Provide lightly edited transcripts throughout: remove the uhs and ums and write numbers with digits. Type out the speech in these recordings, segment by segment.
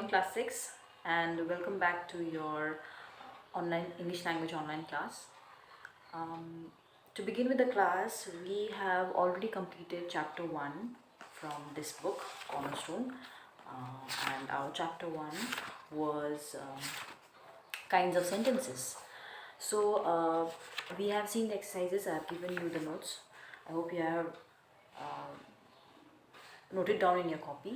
class 6 and welcome back to your online English language online class. To begin with the class, we have already completed chapter 1 from this book, Cornerstone, and our chapter 1 was kinds of sentences. So we have seen the exercises. I have given you the notes. I hope you have noted down in your copy.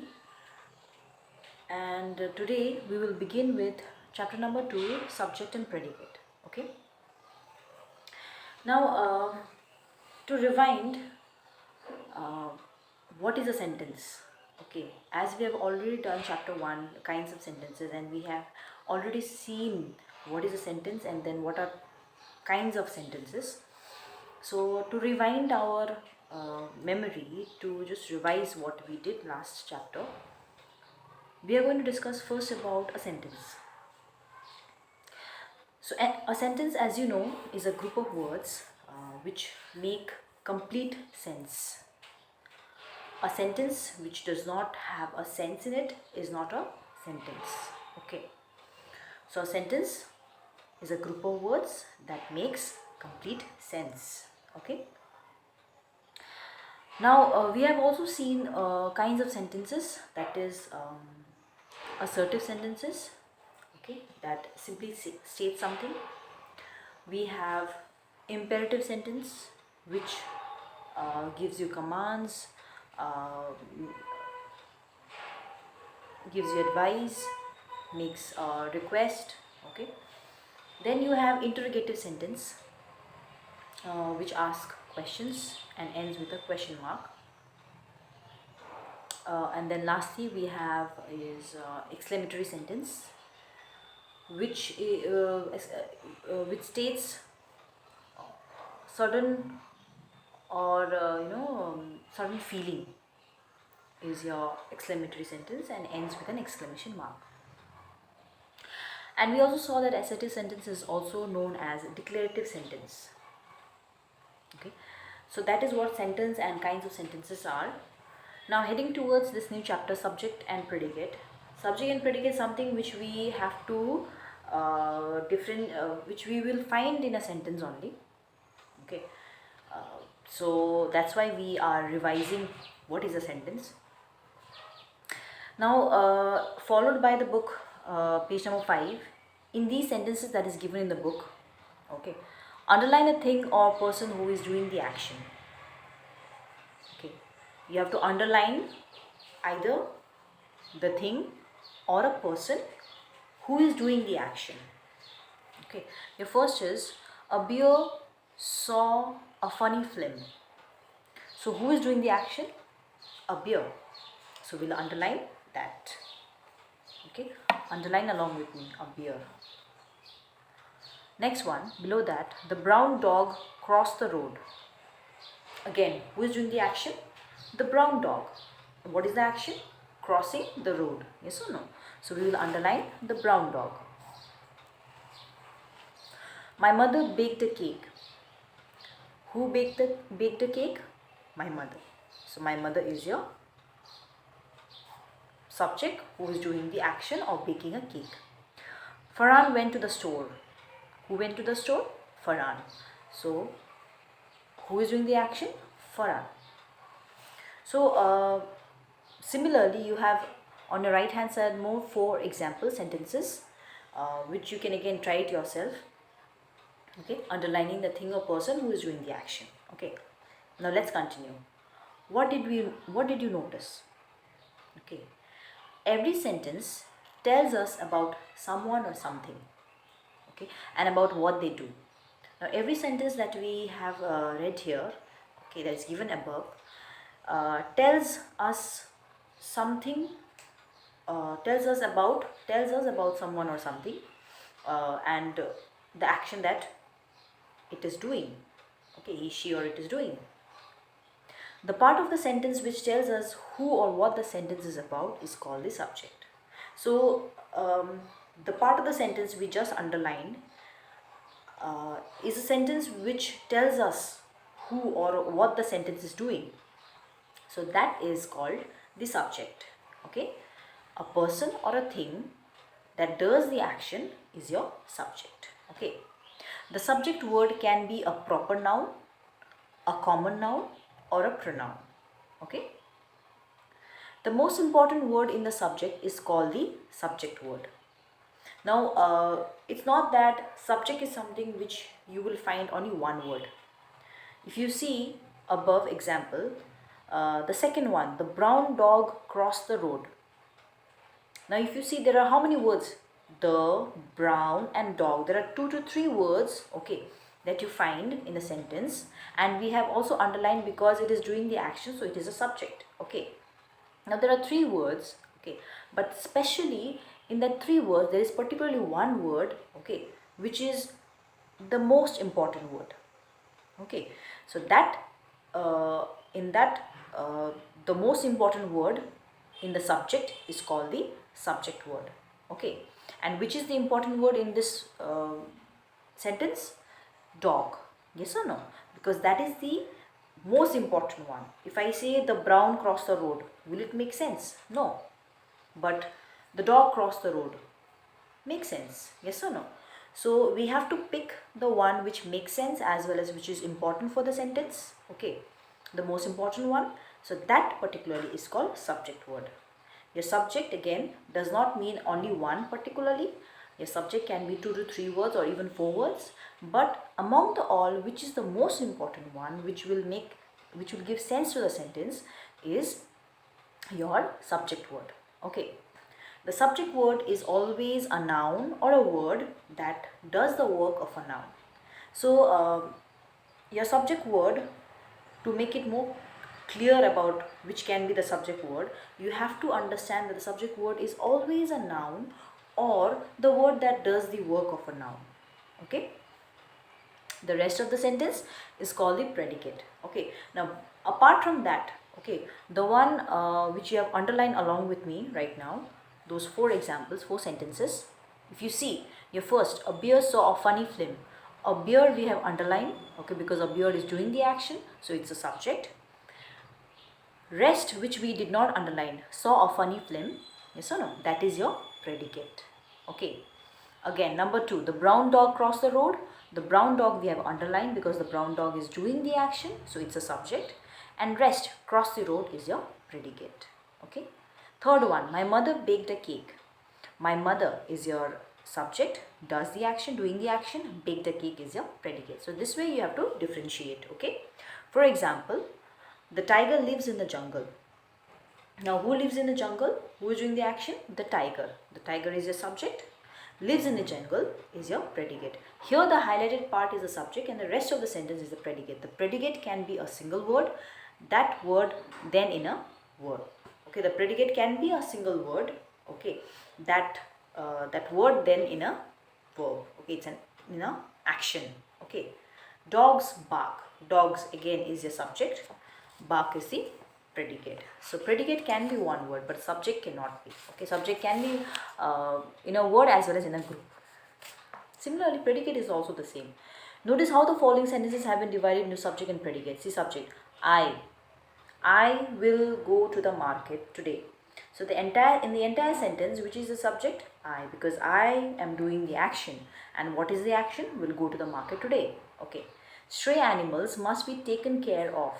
And today we will begin with chapter number 2, subject and predicate. Okay. Now to rewind, what is a sentence? Okay, as we have already done chapter 1, kinds of sentences, and we have already seen what is a sentence and then what are kinds of sentences. So to rewind our memory, to just revise what we did last chapter, we are going to discuss first about a sentence. So a sentence, as you know, is a group of words which make complete sense. A sentence which does not have a sense in it is not a sentence. Okay. So a sentence is a group of words that makes complete sense. Okay. Now we have also seen kinds of sentences, that is assertive sentences, okay, that simply states something. We have imperative sentence, which gives you commands, gives you advice, makes a request. Okay. Then you have interrogative sentence, which asks questions and ends with a question mark. And then lastly we have is exclamatory sentence, which states sudden or sudden feeling is your exclamatory sentence and ends with an exclamation mark. And we also saw that assertive sentence is also known as declarative sentence. Okay, so that is what sentence and kinds of sentences are. Now heading towards this new chapter, subject and predicate. Subject and predicate is something which we have to which we will find in a sentence only. Okay, so that's why we are revising what is a sentence. Now followed by the book, page number 5. In these sentences that is given in the book, okay, underline a thing or person who is doing the action. Okay, you have to underline either the thing or a person who is doing the action. Okay, your first is a bear saw a funny film. So who is doing the action? A bear. So we'll underline that. Okay, underline along with me, a bear. Next one, below that, the brown dog crossed the road. Again, who is doing the action? The brown dog. What is the action? Crossing the road. Yes or no? So we will underline the brown dog. My mother baked a cake. Who baked a cake? My mother. So my mother is your subject who is doing the action of baking a cake. Farhan went to the store. Who went to the store? Farhan. So who is doing the action? Farhan. So similarly, you have on your right hand side more 4 example sentences, which you can again try it yourself. Okay, underlining the thing or person who is doing the action. Okay, now let's continue. What did you notice? Okay, every sentence tells us about someone or something, okay, and about what they do. Now every sentence that we have read here, okay, that is given above, tells us something, tells us about someone or something, and the action that it is doing. Okay, he, she, or it is doing. The part of the sentence which tells us who or what the sentence is about is called the subject. So the part of the sentence we just underlined is a sentence which tells us who or what the sentence is doing. So that is called the subject. Okay. A person or a thing that does the action is your subject. Okay. The subject word can be a proper noun, a common noun, or a pronoun. Okay. The most important word in the subject is called the subject word. Now, it's not that subject is something which you will find only one word. If you see above example, the second one, the brown dog crossed the road. Now, if you see, there are how many words? The, brown, and dog. There are 2 to 3 words, okay, that you find in a sentence, and we have also underlined because it is doing the action, so it is a subject. Okay. Now there are 3 words, okay, but especially in that 3 words there is particularly one word, okay, which is the most important word. Okay, so that in that the most important word in the subject is called the subject word. Okay, and which is the important word in this sentence? Dog. Yes or no? Because that is the most important one. If I say the brown crossed the road, will it make sense? No. But the dog crossed the road. Makes sense. Yes or no? So we have to pick the one which makes sense as well as which is important for the sentence. Okay. The most important one. So that particularly is called subject word. Your subject again does not mean only one particularly. Your subject can be 2 to 3 words or even 4 words. But among the all, which is the most important one, which will give sense to the sentence, is your subject word. Okay. The subject word is always a noun or a word that does the work of a noun. So your subject word, to make it more clear about which can be the subject word, you have to understand that the subject word is always a noun or the word that does the work of a noun. Okay. The rest of the sentence is called the predicate. Okay. Now, apart from that, okay, the one which you have underlined along with me right now, those 4 examples, 4 sentences. If you see, your first, a bear saw a funny film. A bear we have underlined, okay, because a bear is doing the action, so it's a subject. Rest, which we did not underline, saw a funny film. Yes or no? That is your predicate. Okay. Again, number 2, the brown dog crossed the road. The brown dog we have underlined because the brown dog is doing the action, so it's a subject. And rest, cross the road, is your predicate. Okay. Third one, my mother baked a cake. My mother is your subject, does the action, doing the action. Baked a cake is your predicate. So this way you have to differentiate. Okay. For example, the tiger lives in the jungle. Now, who lives in the jungle? Who is doing the action? The tiger. The tiger is your subject. Lives in the jungle is your predicate. Here the highlighted part is the subject and the rest of the sentence is the predicate. The predicate can be a single word, that word then in a verb. Okay, the predicate can be a single word. Okay, that word then in a verb. Okay, it's in a action. Okay, dogs bark. Dogs again is your subject. Bark is the predicate. So predicate can be one word, but subject cannot be. Okay, subject can be in a word as well as in a group. Similarly, predicate is also the same. Notice how the following sentences have been divided into subject and predicate. See, subject, I will go to the market today. So in the entire sentence, which is the subject? I, because I am doing the action. And what is the action? Will go to the market today. Okay. Stray animals must be taken care of.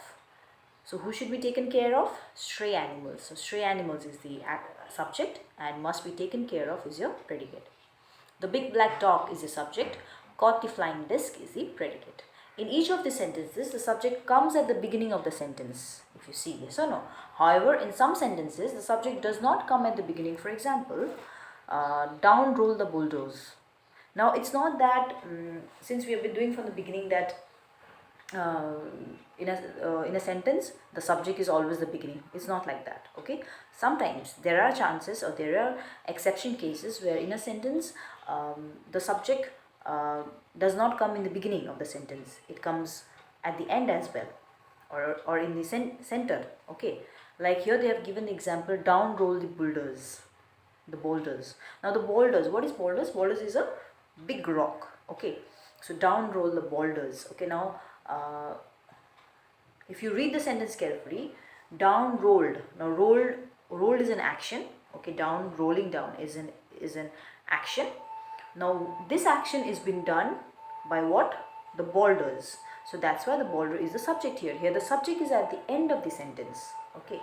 So who should be taken care of? Stray animals. So stray animals is the subject and must be taken care of is your predicate. The big black dog is the subject. Caught the flying disc is the predicate. In each of the sentences, the subject comes at the beginning of the sentence. If you see, yes or no. However, in some sentences, the subject does not come at the beginning. For example, down roll the bulldoze. Now, it's not that, since we have been doing from the beginning that in a sentence the subject is always the beginning. It's not like that. Okay, sometimes there are chances or there are exception cases where in a sentence the subject does not come in the beginning of the sentence. It comes at the end as well, or in the center. Okay, like here they have given the example, down roll the boulders. Now the boulders, what is boulders? Boulders is a big rock. Okay, so down roll the boulders. Okay, now if you read the sentence carefully, down rolled. Now rolled is an action. Okay, down, rolling down is an action. Now this action is being done by what? The ball does. So that's why the ball is the subject here. Here the subject is at the end of the sentence. Okay.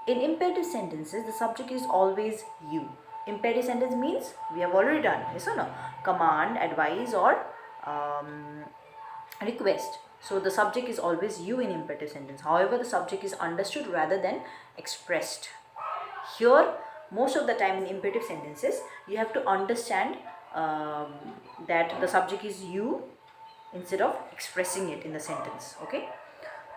In imperative sentences, the subject is always you. Imperative sentence means we have already done, yes or no? Command, advise, or request. So the subject is always you in imperative sentence. However, the subject is understood rather than expressed. Here, most of the time in imperative sentences, you have to understand that the subject is you instead of expressing it in the sentence. Okay,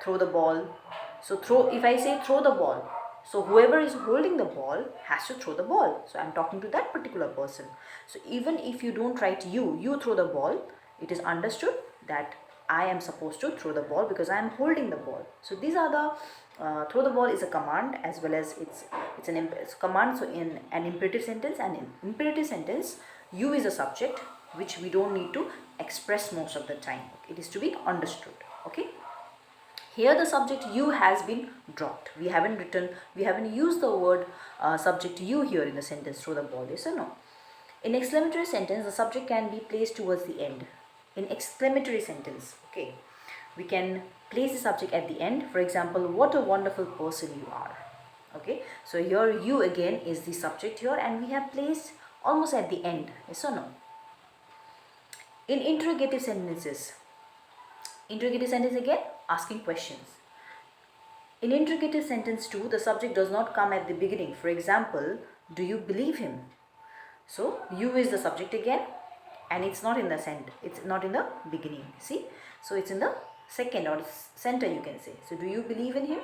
throw the ball. So throw, if I say throw the ball, so whoever is holding the ball has to throw the ball. So I'm talking to that particular person. So even if you don't write you throw the ball, it is understood that I am supposed to throw the ball because I am holding the ball. So these are the throw the ball is a command, as well as it's a command. So in an imperative sentence, and in imperative sentence, you is a subject which we don't need to express most of the time. It is to be understood. Okay. Here the subject you has been dropped. We haven't used the word subject you here in the sentence throw the ball, yes or no? In exclamatory sentence, the subject can be placed towards the end. In exclamatory sentence, okay, we can place the subject at the end. For example, what a wonderful person you are. Okay, so here you again is the subject here, and we have placed almost at the end, yes or no? In interrogative sentences, again, asking questions. In interrogative sentence 2, the subject does not come at the beginning. For example, do you believe him? So you is the subject again, and it's not in the it's not in the beginning. See, so it's in the second or center, you can say. So do you believe in him?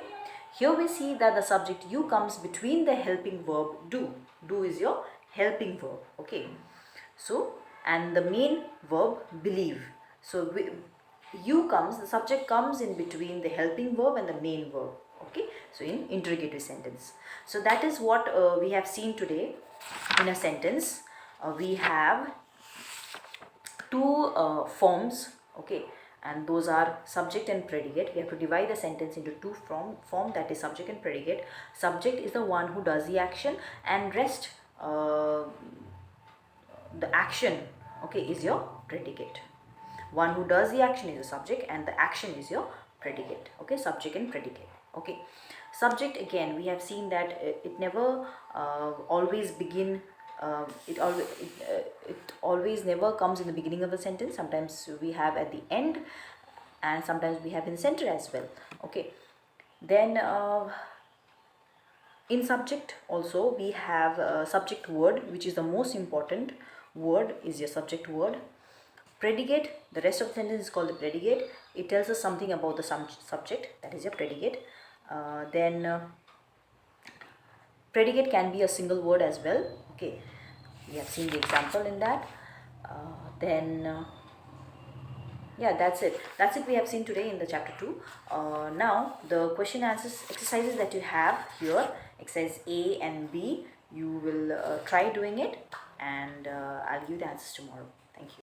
Here we see that the subject you comes between the helping verb do. Do is your helping verb. Okay, so and the main verb believe. So the subject comes in between the helping verb and the main verb. Okay, so in interrogative sentence. So that is what we have seen today. In a sentence, we have two forms. Okay, and those are subject and predicate. We have to divide the sentence into two form, that is subject and predicate. Subject is the one who does the action, and rest the action, okay, is your predicate. One who does the action is the subject, and the action is your predicate. Okay, subject and predicate. Okay, subject, again, we have seen that it never always begin it always never comes in the beginning of the sentence. Sometimes we have at the end, and sometimes we have in the center as well. Okay, then in subject also we have subject word, which is the most important word, is your subject word. Predicate, the rest of the sentence is called the predicate. It tells us something about the subject, that is your predicate. Then predicate can be a single word as well. Okay, we have seen the example in that. Then yeah, that's it we have seen today in the chapter 2. Now the question answers exercises that you have here, exercise A and B, you will try doing it, and I'll give the answers tomorrow. Thank you.